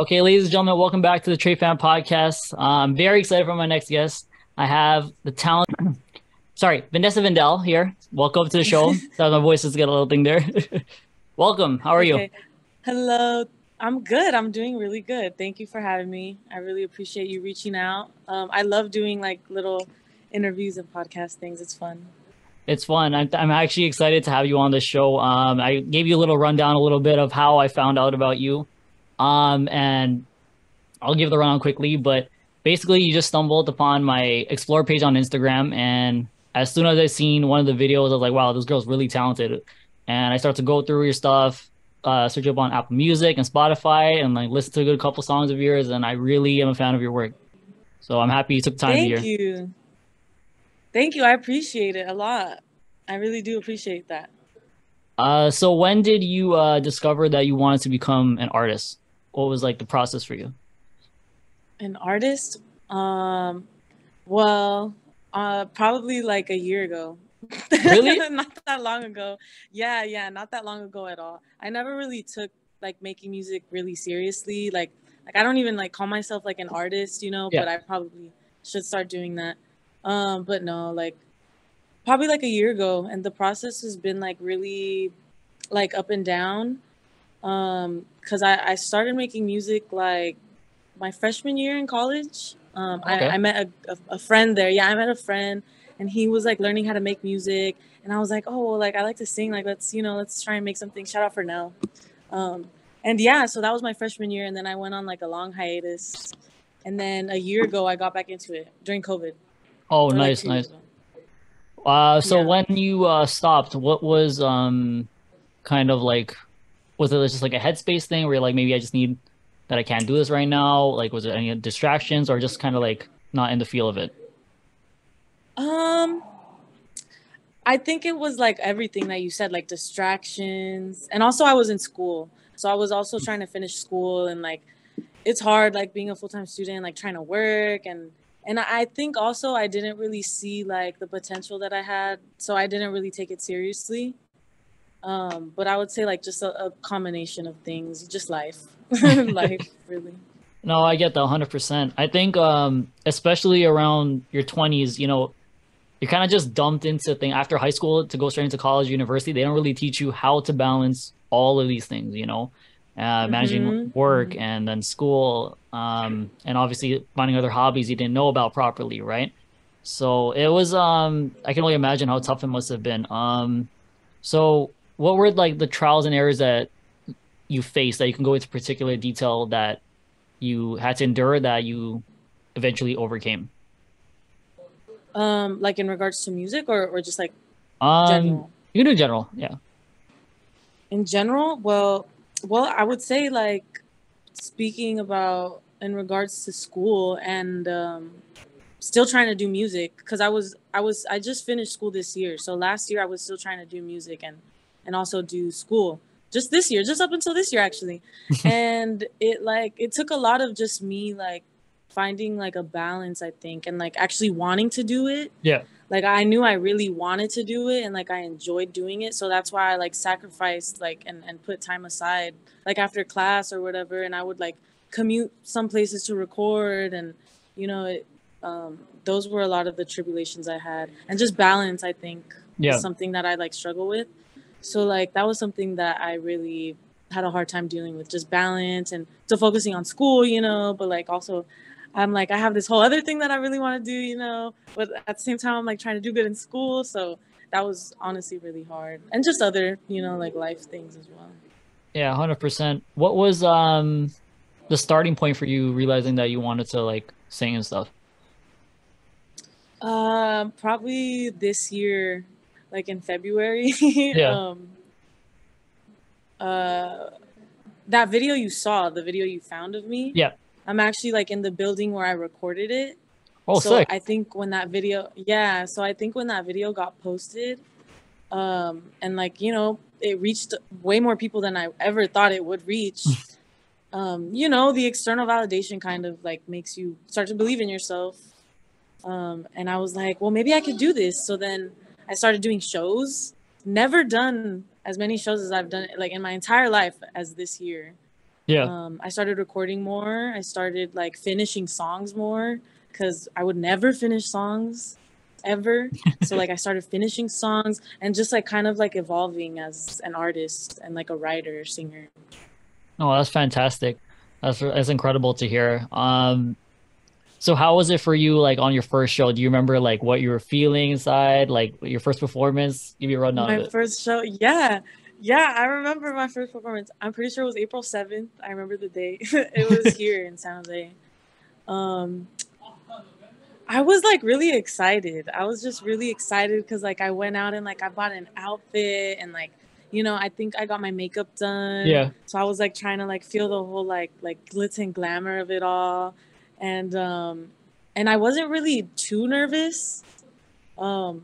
Okay, ladies and gentlemen, welcome back to the Trey Fan Podcast. I'm very excited for my next guest. I have the talent, sorry, Vanessa Vindell here. Welcome to the show. Sorry, my voice has got a little thing there. Welcome. How are you? Okay. Hello. I'm good. I'm doing really good. Thank you for having me. I really appreciate you reaching out. I love doing like little interviews and podcast things. It's fun. It's fun. I'm actually excited to have you on the show. I gave you a little rundown, a little bit of how I found out about you. And I'll give the rundown quickly, but basically you just stumbled upon my explore page on Instagram, and as soon as I seen one of the videos, I was like, wow, this girl's really talented. And I started to go through your stuff, search up on Apple Music and Spotify, and like listen to a good couple songs of yours, and I really am a fan of your work. So I'm happy you took time to be Thank here. you. Thank you. I appreciate it a lot. I really do appreciate that. So when did you discover that you wanted to become an artist? What was like the process for you? An artist? Well, probably like a year ago. Really? Not that long ago. Yeah, not that long ago at all. I never really took like making music really seriously. Like I don't even like call myself like an artist, Yeah. but I probably should start doing that. But no, like probably like a year ago, and the process has been like really like up and down. Because I started making music like my freshman year in college. I Okay. met a friend there. Yeah, I met a friend, and he was like learning how to make music. And I was like, oh, well, like I like to sing. Like let's try and make something. Shout out for now. Um, and yeah, so that was my freshman year, and then I went on like a long hiatus, and then a year ago I got back into it during COVID, Oh, or like nice, 2 years nice. ago. So Yeah. when you stopped, what was kind of like, was it just like a headspace thing where you're like, maybe I just need that, I can't do this right now? Like, was it any distractions, or just kind of like not in the feel of it? Um, I think it was like everything that you said, like distractions, and also I was in school, so I was also trying to finish school, and like it's hard, like being a full time student, like trying to work, and I think also I didn't really see like the potential that I had, so I didn't really take it seriously. But I would say like just a combination of things, just life, life, really. No, I get that 100%. I think especially around your 20s, you're kind of just dumped into thing after high school to go straight into college, university. They don't really teach you how to balance all of these things, managing Mhm. work Mhm. and then school, and obviously finding other hobbies you didn't know about properly, right? So it was, I can only imagine how tough it must have been. So what were like the trials and errors that you faced that you can go into particular detail that you had to endure that you eventually overcame? Like in regards to music, or just like Um, general. you can do general, yeah. In general, well, I would say like speaking about in regards to school and still trying to do music because I just finished school this year. So last year I was still trying to do music and also do school. Just this year, just up until this year actually. And it took a lot of just me like finding like a balance, I think, and like actually wanting to do it. Yeah. Like I knew I really wanted to do it and like I enjoyed doing it, so that's why I like sacrificed like and put time aside like after class or whatever, and I would like commute some places to record, and you know it, those were a lot of the tribulations I had, and just balance, I think, is Yeah. something that I like struggle with. So like that was something that I really had a hard time dealing with, just balance and still focusing on school, but like also I'm like I have this whole other thing that I really want to do, but at the same time I'm like trying to do good in school. So that was honestly really hard. And just other, like life things as well. Yeah, 100%. What was the starting point for you realizing that you wanted to like sing and stuff? Probably this year, like in February. Yeah. uh that video you saw, the video you found of me, Yeah. I'm actually like in the building where I recorded it. Oh, So sick. I think when that video, yeah, so I think when that video got posted, and like, it reached way more people than I ever thought it would reach. The external validation kind of like makes you start to believe in yourself. And I was like, well, maybe I could do this. So then I started doing shows. Never done as many shows as I've done like in my entire life as this year. Yeah. I started recording more. I started like finishing songs more because I would never finish songs ever. So like I started finishing songs and just like kind of like evolving as an artist and like a writer, singer. Oh, that's fantastic. That's incredible to hear. So how was it for you like on your first show? Do you remember like what you were feeling inside, like your first performance? Give me a rundown of My it. first show, yeah. Yeah, I remember my first performance. I'm pretty sure it was April 7th. I remember the day. It was here in San Jose. Um, I was like really excited. I was just really excited because like I went out and like I bought an outfit and like, I think I got my makeup done. Yeah. So I was like trying to like feel the whole like glitz and glamour of it all. And I wasn't really too nervous. Um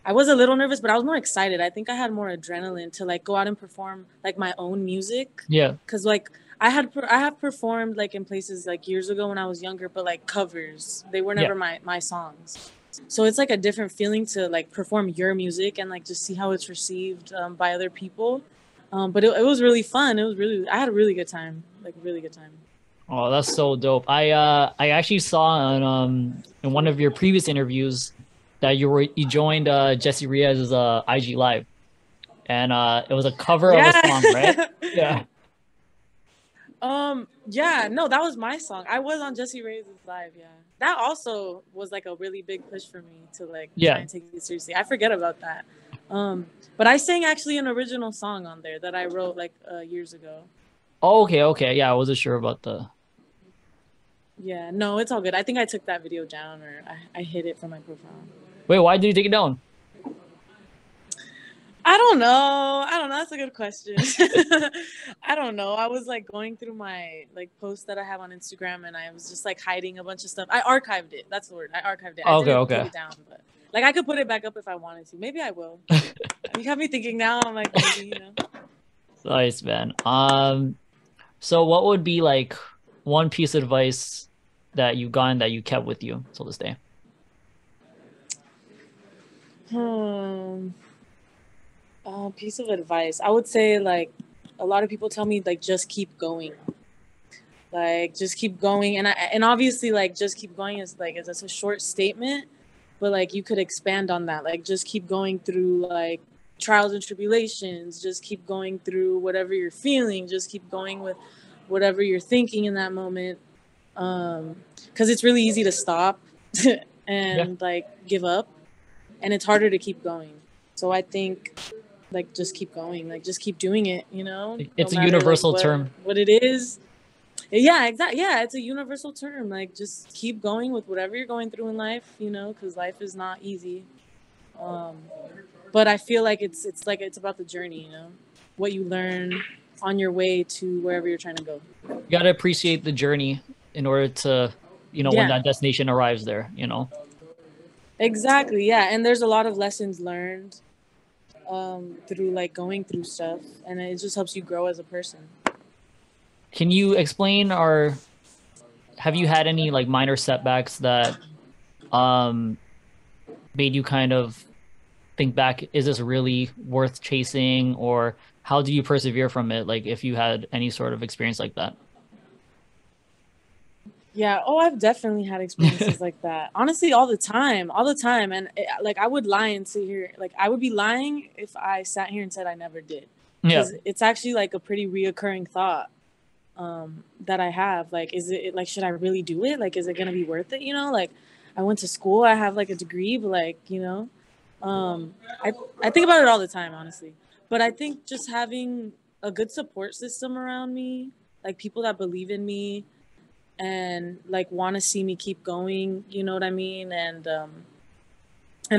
I was a little nervous, but I was more excited. I think I had more adrenaline to like go out and perform like my own music, Yeah. because like I have performed like in places like years ago when I was younger, but like covers. They were Yeah. never my songs. So it's like a different feeling to like perform your music and like just see how it's received by other people. But it was really fun. I had a really good time, like really good time. Oh, that's so dope. I actually saw on in one of your previous interviews that you joined Jesse Riez's IG Live, and it was a cover of a song, right? Yeah. Yeah. Yeah, no, that was my song. I was on Jesse Reyes' live, yeah. That also was like a really big push for me to like try Yeah. and take it seriously. I forget about that. But I sang actually an original song on there that I wrote like years ago. Oh, okay, okay. Yeah, I wasn't sure about the. Yeah, no, it's all good. I think I took that video down or I hid it from my profile. Wait, why did you take it down? I don't know. I don't know. That's a good question. I don't know. I was like going through my like posts that I have on Instagram and I was just like hiding a bunch of stuff. I archived it. That's the word. I archived it. I Okay, didn't take okay. it down, but like I could put it back up if I wanted to. Maybe I will. You have me thinking now. I'm like, maybe. Nice, man. So what would be like one piece of advice that you've gotten that you kept with you till this day? Hmm. Piece of advice. I would say like a lot of people tell me like just keep going. Like just keep going, and obviously like just keep going is like it's a short statement, but like you could expand on that. Like just keep going through like trials and tribulations. Just keep going through whatever you're feeling. Just keep going with whatever you're thinking in that moment. Because it's really easy to stop Yeah. and like give up, and it's harder to keep going. So I think like just keep going, like just keep doing it. No It's a matter like universal term. what it is. Yeah, exactly. Yeah, it's a universal term. Like, just keep going with whatever you're going through in life, because life is not easy. Um, but I feel like it's about the journey, what you learn on your way to wherever you're trying to go. You got to appreciate the journey in order to, when Yeah, that destination arrives there. exactly. Yeah, and there's a lot of lessons learned through like going through stuff, and it just helps you grow as a person. Can you explain or have you had any like minor setbacks that um made you kind of think back, is this really worth chasing, or how do you persevere from it? Like if you had any sort of experience like that. Yeah. Oh, I've definitely had experiences like that. Honestly, all the time. And like, I would lie and sit here. Like, I would be lying if I sat here and said I never did, Yeah. because it's actually like a pretty reoccurring thought that I have. Like, is it like, should I really do it? Like, is it gonna be worth it? Like, I went to school. I have like a degree, but like, um, I think about it all the time, honestly. But I think just having a good support system around me, like people that believe in me and like want to see me keep going, you know what I mean? And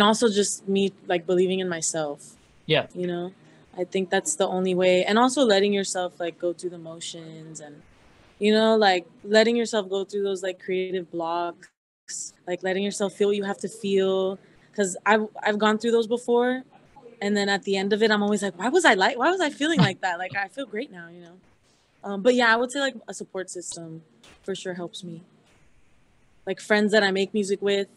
also just me like believing in myself, Yeah. you know? I think that's the only way. And also letting yourself like go through the motions and like letting yourself go through those like creative blocks, like letting yourself feel what you have to feel, cuz I've gone through those before, and then at the end of it I'm always like why was I feeling like that? Like I feel great now. But yeah, I would say like a support system for sure helps me. Like friends that I make music with,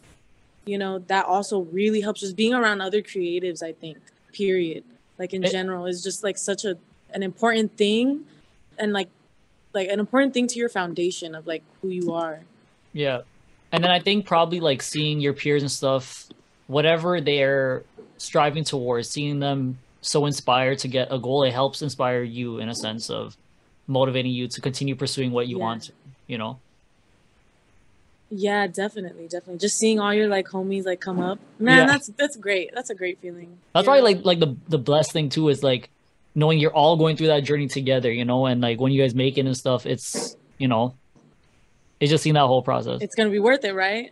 that also really helps. Just being around other creatives, I think, period. Like in It, general, is just like such an important thing. And like like an important thing to your foundation of like who you are. Yeah. And then I think probably like seeing your peers and stuff, whatever they're striving towards, seeing them so inspired to get a goal, it helps inspire you in a sense of motivating you to continue pursuing what you Yeah. want, you know? Yeah, definitely, definitely. Just seeing all your like homies like come up, man, Yeah. that's great. That's a great feeling, That's you probably know. like the blessed thing too is like knowing you're all going through that journey together, you know, and like when you guys make it and stuff, it's just seeing that whole process. It's gonna be worth it, right?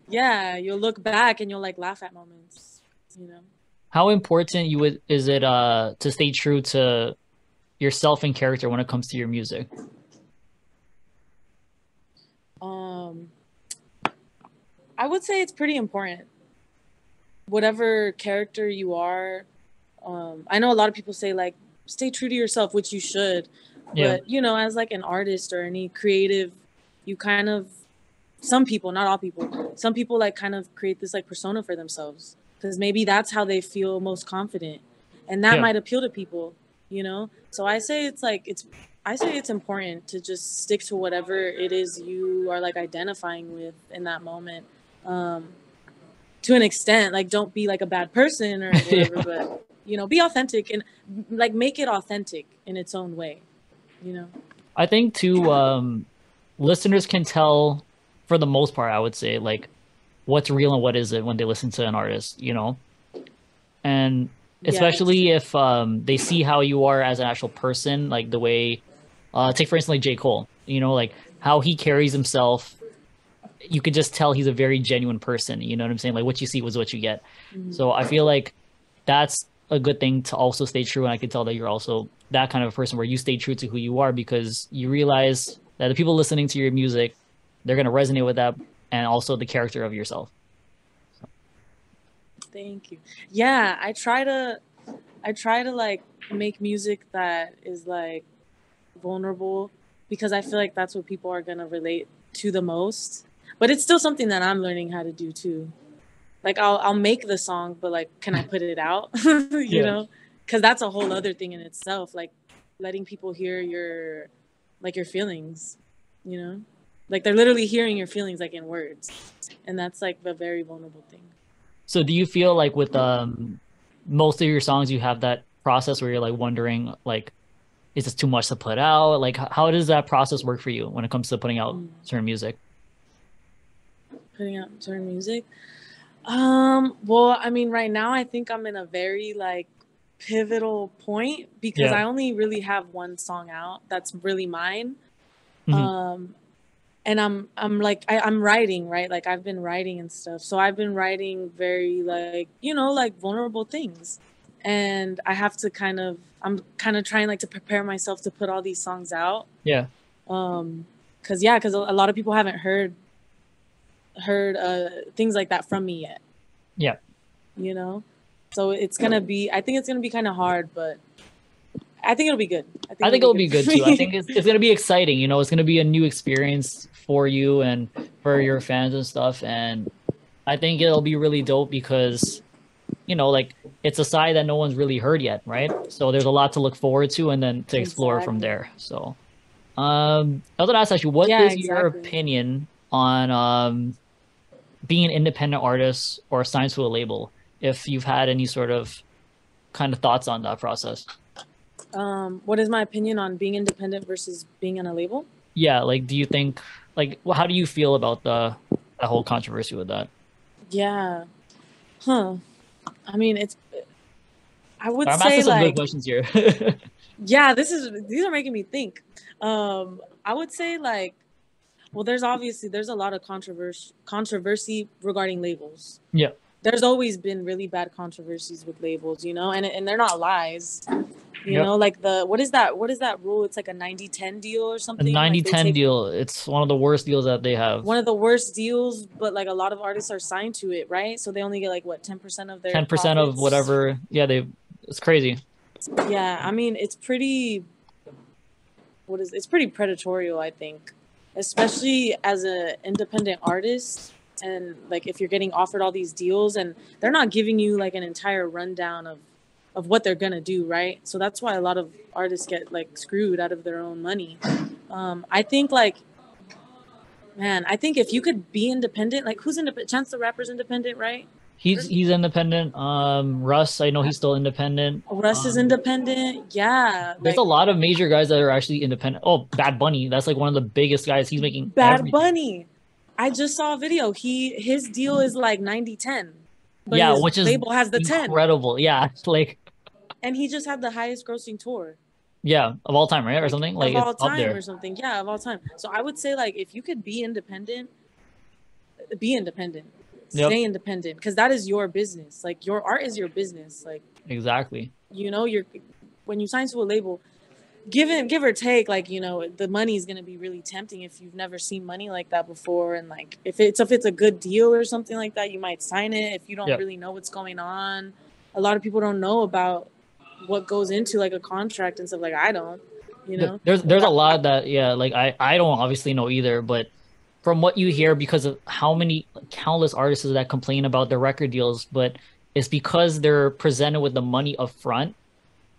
Yeah, you'll look back and you'll like laugh at moments, you know. How important you would is it to stay true to yourself and character when it comes to your music? Um, I would say it's pretty important. Whatever character you are, I know a lot of people say like stay true to yourself, which you should, Yeah. but you know, as like an artist or any creative, you kind of some people, not all people, some people like kind of create this like persona for themselves because maybe that's how they feel most confident, and that Yeah. might appeal to people, you know. So I say it's like I say it's important to just stick to whatever it is you are like identifying with in that moment. Um, to an extent, like don't be like a bad person or whatever, Yeah. but you know, be authentic and like make it authentic in its own way, you know. I think too, listeners can tell for the most part, I would say, like what's real and what isn't when they listen to an artist, you know? And Yes. especially if they see how you are as an actual person, like the way take for instance like J. Cole, you know, like how he carries himself, you could just tell he's a very genuine person, you know what I'm saying? Like what you see was what you get. Mhm. So I feel like that's a good thing to also stay true. And I can tell that you're also that kind of a person where you stay true to who you are because you realize that the people listening to your music, they're going to resonate with that and also the character of yourself. Thank you. Yeah, I try to like make music that is like vulnerable because I feel like that's what people are gonna relate to the most. But it's still something that I'm learning how to do too. Like I'll make the song, but like can I put it out? You Yeah. know? Because that's a whole other thing in itself. Like letting people hear your like your feelings, you know? Like they're literally hearing your feelings like in words. And that's like a very vulnerable thing. So do you feel like with most of your songs you have that process where you're like wondering like is this too much to put out? Like how does that process work for you when it comes to putting out Mm. certain music? Putting out certain music. Well, I mean, right now I think I'm in a very like pivotal point because Yeah. I only really have one song out that's really mine. Hmm. Um, and I'm like I'm writing, right? Like I've been writing and stuff. So I've been writing very like, you know, like vulnerable things. And I have to I'm kind of trying like to prepare myself to put all these songs out. Yeah. Cause yeah, cause a lot of people haven't heard things like that from me yet, Yeah. you know? So I think it's gonna be kind of hard, but I think it'll be good. I think I it'll think be it'll good be for good too. I me. think it's going to be exciting. You know, it's going to be a new experience for you and for your fans and stuff. And I think it'll be really dope because, like it's a side that no one's really heard yet, right? So there's a lot to look forward to and then to explore from Exactly. there. So, I was gonna ask actually, what Yeah, is your exactly. opinion on being an independent artist or assigned to a label? If you've had any sort of kind of thoughts on that process. What is my opinion on being independent versus being on a label? Yeah, like do you think how do you feel about the whole controversy with that? Yeah. Huh. I mean, I would I'm asking say some good like, questions here. yeah, these are making me think. I would say like, well, there's a lot of controversy regarding labels. Yeah. There's always been really bad controversies with labels, you know, and they're not lies. You Yep. know, like what is that rule? It's like a 90-10 deal or A something. Like they 90-10 take deal. It's one of the worst deals that they have. one of the worst deals, but like a lot of artists are signed to it, right? So they only get like what 10% of their 10% of profits. whatever. Yeah, it's crazy. Yeah, I mean it's pretty it's pretty predatorial, I think, especially as an independent artist. And like if you're getting offered all these deals and they're not giving you like an entire rundown of what they're gonna do, right? So that's why a lot of artists get like screwed out of their own money. I think like, man, I think if you could be independent, like who's independent? Chance the Rapper's independent, right? He's independent. Russ, I know he's still independent. Russ is independent. Yeah, There's a like lot of major guys that are actually independent. Oh, Bad Bunny, that's like one of the biggest guys. He's making Bad everything. Bunny. I just saw a video. His deal is like 90/10, but Yeah, his which is label has the 10. incredible. Yeah, it's like And he just had the highest grossing tour, yeah, of all time, right? Or like something. Like of it's all up time or there. something. Yeah, of all time. So I would say like if you could be independent, Yep, stay independent, because that is your business. Like your art is your business. Like, exactly. you're when you sign to a label, give or take, like, the money is gonna be really tempting if you've never seen money like that before, and like if it's a good deal or something like that, you might sign it if you don't Yep. really know what's going on. A lot of people don't know about what goes into like a contract and stuff. Like I don't, There's a lot that yeah, like I don't obviously know either, but from what you hear, because of how many countless artists that complain about their record deals, but it's because they're presented with the money up front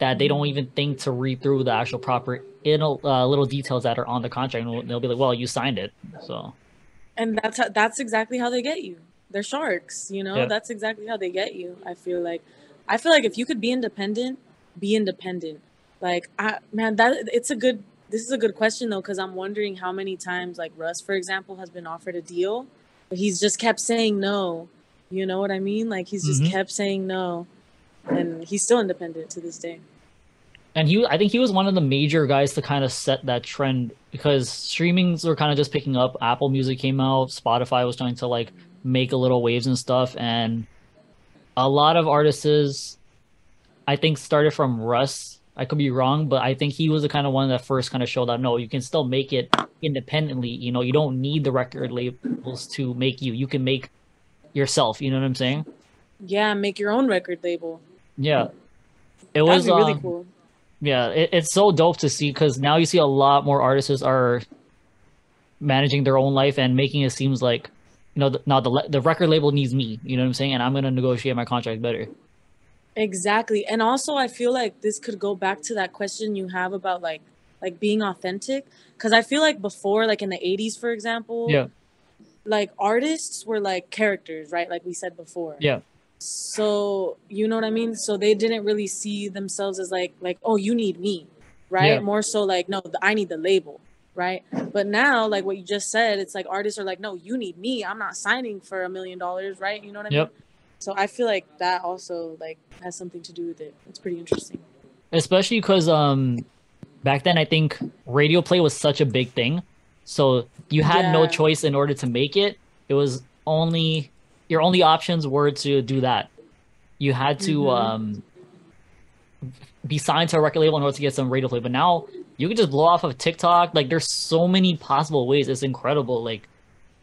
that they don't even think to read through the actual proper little details that are on the contract. And they'll be like, "Well, you signed it." So And that's exactly how they get you. They're sharks, yeah, That's exactly how they get you. I feel like if you could be independent, be independent. Like, man, this is a good question though, because I'm wondering how many times like Russ, for example, has been offered a deal, but he's just kept saying no. You know what I mean? Like he's just hmm kept saying no, and he's still independent to this day. and I think he was one of the major guys to kind of set that trend because streamings were kind of just picking up. Apple Music came out, Spotify was trying to like make a little waves and stuff, and a lot of artists I think started from Russ. I could be wrong, but I think he was the kind of one that first kind of showed that no, you can still make it independently. You don't need the record labels to make you. You can make yourself. You know what I'm saying? Yeah, make your own record label. Yeah. It That'd was be really cool. yeah, it's so dope to see because now you see a lot more artists are managing their own life and making it seems like now the record label needs me. You know what I'm saying? And I'm gonna negotiate my contract better. Exactly. And also I feel like this could go back to that question you have about like being authentic, cuz I feel like before, like in the 80s for example, Yeah, like artists were like characters, right? Like we said before. yeah, So, you know what I mean? So they didn't really see themselves as like oh, you need me, yeah, right? More so like no, I need the label, right? But now like what you just said, it's like artists are like no, you need me. I'm not signing for $1 million, right? You know what I mean? yep. So I feel like that also like has something to do with it. It's pretty interesting. Especially because back then I think radio play was such a big thing. So you had no Yeah. choice in order to make it. It was only your only options were to do that. You had to Mm-hmm. be signed to a record label in order to get some radio play. But now you can just blow off of TikTok. Like there's so many possible ways. It's incredible. Like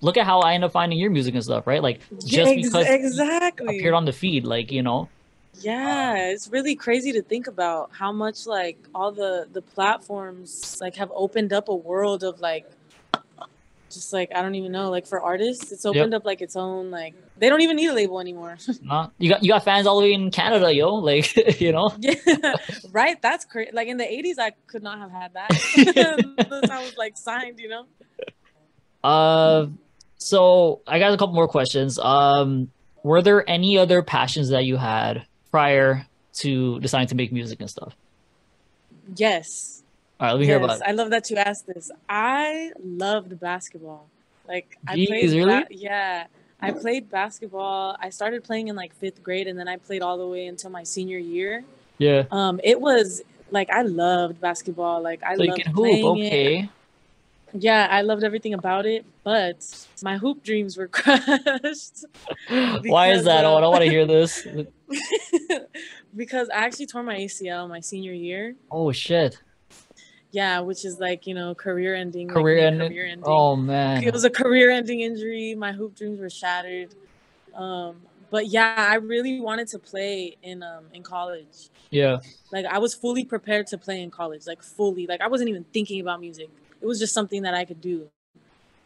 look at how I end up finding your music and stuff, right? Like Yeah, just because it appeared exactly. on the feed, like. Yeah, it's really crazy to think about how much like all the platforms like have opened up a world of like just like I don't even know, like for artists, it's Yep. opened up like its own like they don't even need a label anymore. You got fans all the way in Canada, yo. Like, you know? Yeah, right. That's crazy. Like in the 80s, I could not have had that. Unless I was like signed. Uh, so I got a couple more questions. Were there any other passions that you had prior to deciding to make music and stuff? Yes. All right, let me hear Yes, about it. I love that you asked this. I loved basketball. Like Jeez, really? yeah, I played basketball. I started playing in like 5th grade and then I played all the way until my senior year. Yeah. It was like I loved basketball. Like I So you loved can hoop, playing it. okay. Yeah, I loved everything about it, but my hoop dreams were crushed Why is because that? Oh, I don't want to hear this. because I actually tore my ACL my senior year. Oh shit. Yeah, which is like, career ending, like Career mid ending. career ending. Oh It man. was a career ending injury. My hoop dreams were shattered. But yeah, I really wanted to play in college. Yeah. Like I was fully prepared to play in college, like fully. Like I wasn't even thinking about music. It was just something that I could do.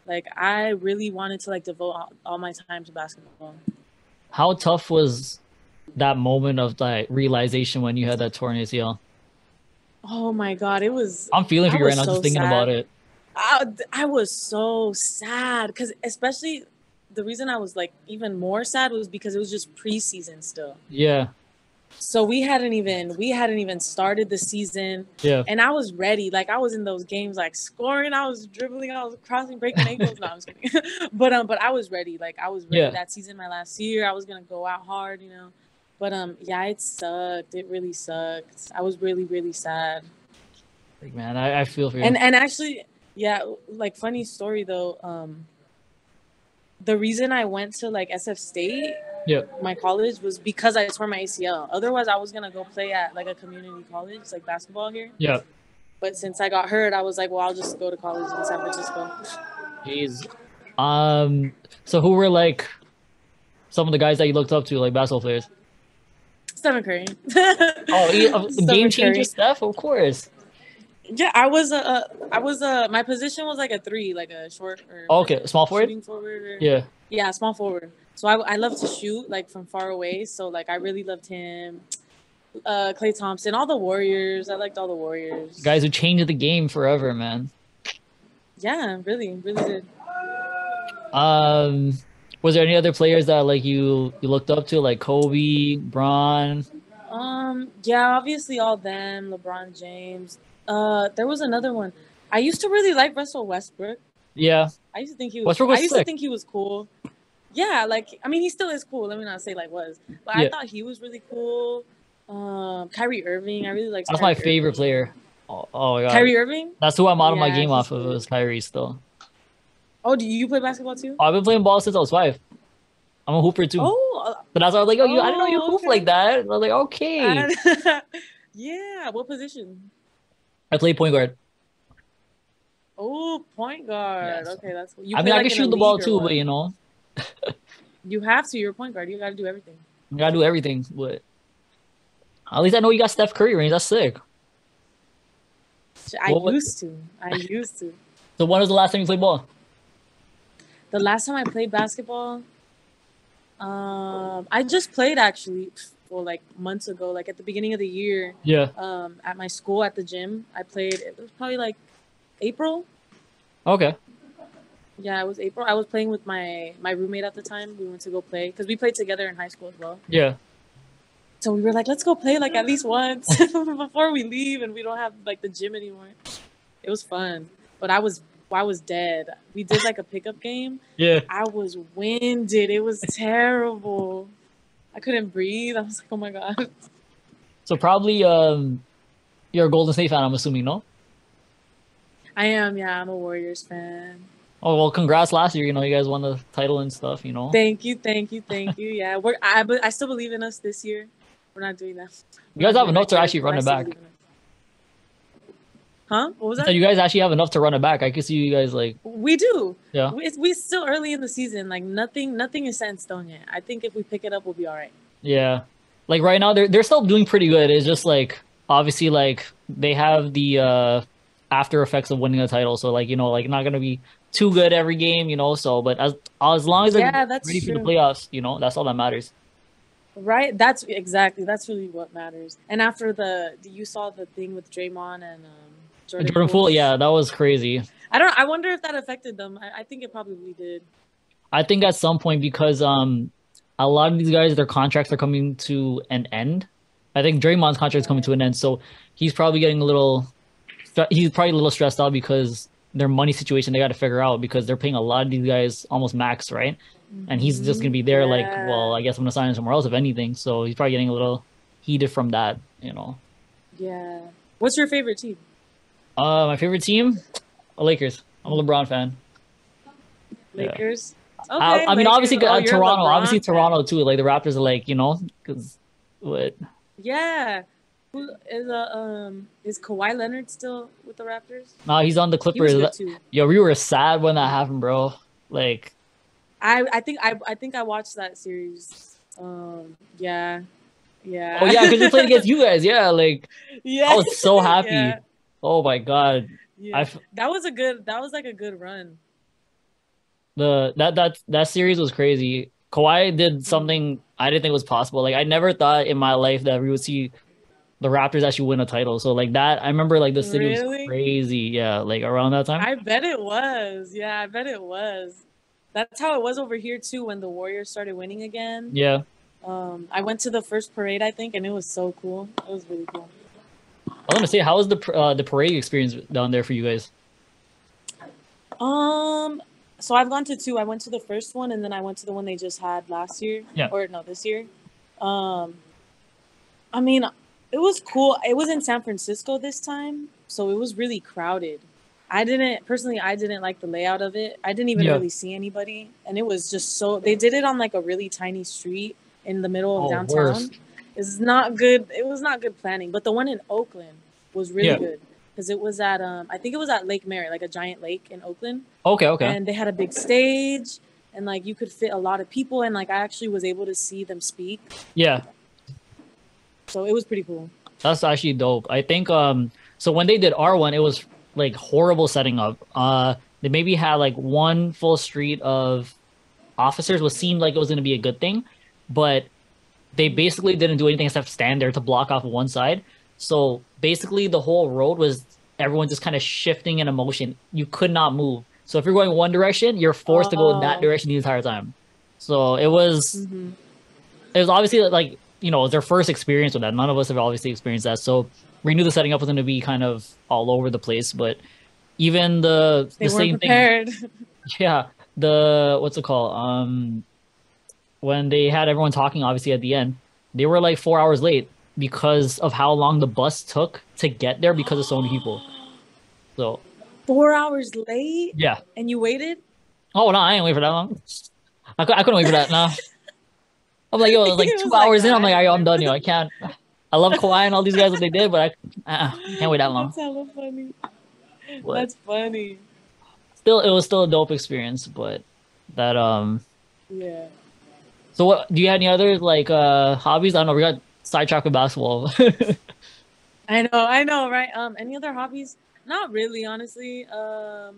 Like I really wanted to like devote all my time to basketball. How tough was that moment of like realization when you had that torn ACL? Oh my God, I'm feeling I for you right was now so just thinking about sad. it. I was so sad because especially the reason I was like even more sad was because it was just preseason still. Yeah. So we hadn't even started the season, Yeah. and I was ready. Like I was in those games, like scoring. I was dribbling. I was crossing, breaking ankles. No, I'm just kidding. But I was ready. Like I was ready. Yeah. That season, my last year, I was gonna go out hard, you know. But yeah, it sucked. It really sucked. I was really, really sad. Like, man, I feel for you. And actually, yeah, like funny story though. The reason I went to like SF State, Yeah. my college, was because I tore my ACL. Otherwise, I was gonna go play at like a community college, like basketball here. Yeah. But since I got hurt, I was like, well, I'll just go to college in San Francisco. Jeez. So who were like some of the guys that you looked up to, like basketball players? Stephen Curry. Oh, game Stephen changer Curry. stuff, of course. Yeah, I was my position was like a three, like a short or Oh, okay, small forward. shooting forward. Yeah. Yeah, small forward. So I love to shoot like from far away. So like I really loved him. Clay Thompson, all the Warriors. I liked all the Warriors. Guys who changed the game forever, man. Yeah, really, really did. Was there any other players that like you looked up to, like Kobe, Bron? Yeah, obviously all them, LeBron James. There was another one. I used to really like Russell Westbrook. Yeah. I used to think he was. Westbrook was I used to sick. think he was cool. Yeah, like I mean, he still is cool. Let me not say like was, but I Yeah. thought he was really cool. Kyrie Irving. I really like. That's my favorite player. Oh my god. Kyrie Irving. That's who I modeled my Yeah, game he's off of. It cool. was Kyrie still. Oh, do you play basketball too? I've been playing ball since I was 5. I'm a hooper too. Oh, But that's why I was like, yo, I didn't know you hoop okay. like that. I was like, okay. Yeah. What position? I play point guard. Oh, point guard. Yes. Okay, that's cool. You I play mean, I like can in a shoot the ball league or too, what? but you know, You have to. You're a point guard. You got to do everything. you gotta do everything. But at least I know you got Steph Curry range. That's sick. I What was- used to. I used to. So when was the last time you played ball? The last time I played basketball, I just played actually, well, like months ago, like at the beginning of the year, Yeah. at my school at the gym. I played. It was probably like April. Okay. Yeah, it was April. I was playing with my roommate at the time. We went to go play because we played together in high school as well. Yeah. So we were like, let's go play like at least once before we leave, and we don't have like the gym anymore. It was fun, but I was dead. We did like a pickup game. Yeah. I was winded. It was terrible. I couldn't breathe. I was like, oh my god. So probably you're a Golden State fan, I'm assuming, no? I am. Yeah, I'm a Warriors fan. Oh well, congrats last year. You know, you guys won the title and stuff. You know. Thank you, thank you, thank you. Yeah, I still believe in us this year. We're not doing that. You guys have enough to actually run it back. Huh? What was So that? you guys actually have enough to run it back. I can see you guys like, We do. yeah. We still early in the season. Like nothing is set in stone yet. I think if we pick it up, we'll be all right. Yeah. Like right now they're still doing pretty good. It's just like obviously like they have the after effects of winning a title. So like, you know, like not gonna be too good every game, you know. So but as long as they're Yeah, that's ready for the true. playoffs, you know, that's all that matters. Right? That's really what matters. And after you saw the thing with Draymond and Jordan Poole, yeah, that was crazy. I wonder if that affected them. I think it probably did. I think at some point because a lot of these guys their contracts are coming to an end. I think Draymond's contract is coming to an end, so he's probably getting he's probably a little stressed out because their money situation they got to figure out because they're paying a lot of these guys almost max, right? And he's just gonna be there like, well, I guess I'm gonna sign him somewhere else if anything. So he's probably getting a little heated from that, you know. Yeah. What's your favorite team? My favorite team, Lakers. I'm a LeBron fan. Lakers. Yeah. Okay, I mean, Lakers. obviously Oh, you're a Toronto. LeBron Obviously fan. Toronto too. Like the Raptors are like, you know, because what? Yeah. Who is Kawhi Leonard still with the Raptors? Nah, he's on the He was Clippers. good too. Yo, we were sad when that happened, bro. Like, I think I watched that series. Yeah. Yeah. oh yeah, because we played against you guys. Yeah, like Yeah. I was so happy. Yeah. Oh my god, Yeah. That was like a good run. that series was crazy. Kawhi did something I didn't think was possible. Like I never thought in my life that we would see the Raptors actually win a title. So like that, I remember like the city was Really? crazy. Yeah, like around that time. I bet it was. Yeah, I bet it was. That's how it was over here too when the Warriors started winning again. Yeah, I went to the first parade, I think, and it was so cool. It was really cool. I was gonna say, how was the parade experience down there for you guys? Um, so I've gone to two. I went to the first one, and then I went to the one they just had last year, Yeah. or no, this year. Um, I mean, it was cool. It was in San Francisco this time, so it was really crowded. I didn't like the layout of it. I didn't even Yeah. really see anybody, and it was just so. They did it on like a really tiny street in the middle of Oh, downtown. worst. It's not good. It was not good planning, but the one in Oakland was really Yeah. good because it was at I think it was at Lake Mary, like a giant lake in Oakland, Okay. Okay. and they had a big stage, and like you could fit a lot of people, and like I actually was able to see them speak, Yeah. so it was pretty cool. That's actually dope. I think so when they did R1, it was like horrible setting up. They maybe had like one full street of officers, what seemed like it was gonna be a good thing, but they basically didn't do anything except stand there to block off one side. So basically the whole road was everyone just kind of shifting in a motion. You could not move. So if you're going one direction, you're forced to go in that Oh, direction the entire time. So mm-hmm. it was obviously like, you know, it was their first experience with that. None of us have obviously experienced that. So we knew the setting up was going to be kind of all over the place, but even the They weren't same thing, prepared. yeah, the what's it called? When they had everyone talking obviously at the end, they were like 4 hours late because of how long the bus took to get there because of so many people. So 4 hours late, yeah. and you waited. Oh no, I ain't wait for that long. I couldn't wait for that. Nah. I'm like, yo, it was like It two was like, hours nah, in. I'm I like, didn't yo, I'm wait for done, yo. I that. can't. I love Kawhi and all these guys what they did, but I can't wait that long. That's hella funny. But That's funny. still, it was still a dope experience. But that Yeah. so what? Do you have any other like hobbies? I don't know. We got sidetracked with basketball. I know, right? Any other hobbies? Not really, honestly. Not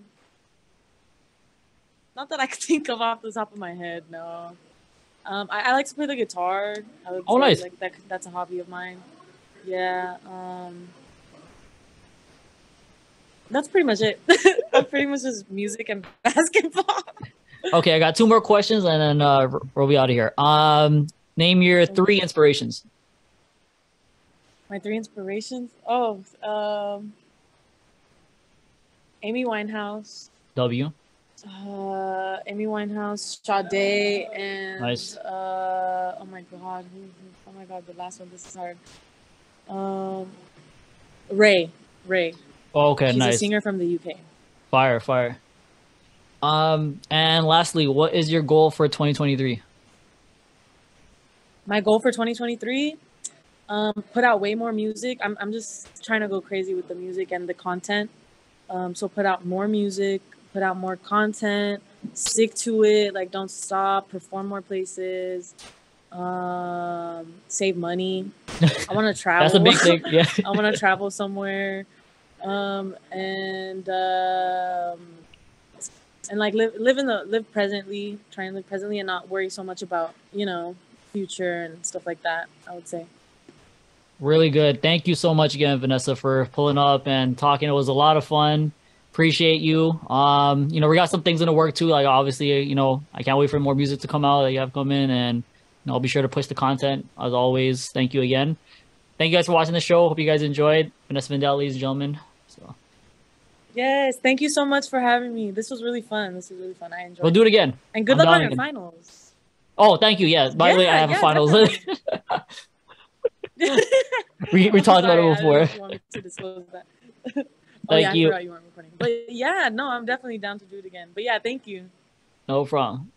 that I can think of off the top of my head. No. I like to play the guitar. I would Oh, say nice. like that's a hobby of mine. Yeah. That's pretty much it. I'm pretty much just music and basketball. Okay, I got two more questions and then we'll be out of here. Name your three inspirations. My three inspirations. Oh, Amy Winehouse, W. Amy Winehouse, Sade, and Nice. oh my god, oh my god, the last one. This is hard. Um, Ray, Ray. Okay, She's a nice. singer from the UK. Fire, fire. And lastly, what is your goal for 2023? My goal for 2023, put out way more music. I'm just trying to go crazy with the music and the content. So put out more music, put out more content, stick to it, like don't stop, perform more places, save money. I want to That's a travel. big thing. Yeah. I want to travel somewhere, and like live presently, try and live presently and not worry so much about, future and stuff like that, I would say. Really good. Thank you so much again, Vanessa, for pulling up and talking. It was a lot of fun. Appreciate you. We got some things in the work too. Like obviously, I can't wait for more music to come out that you have come in, and I'll be sure to push the content as always. Thank you again. Thank you guys for watching the show. Hope you guys enjoyed. Vanessa Vindell, ladies and gentlemen. So Yes, thank you so much for having me. This was really fun. I we'll enjoyed do it it. again. And good I'm luck down on your again. finals. Oh, thank you. Yeah. By the way, I Yeah, have a yeah, finals. definitely. we I'm talked about sorry, it I didn't know before. if you want me to disclose that. Oh yeah, Thank I you. forgot you weren't recording. But yeah, no, I'm definitely down to do it again. But yeah, thank you. No problem.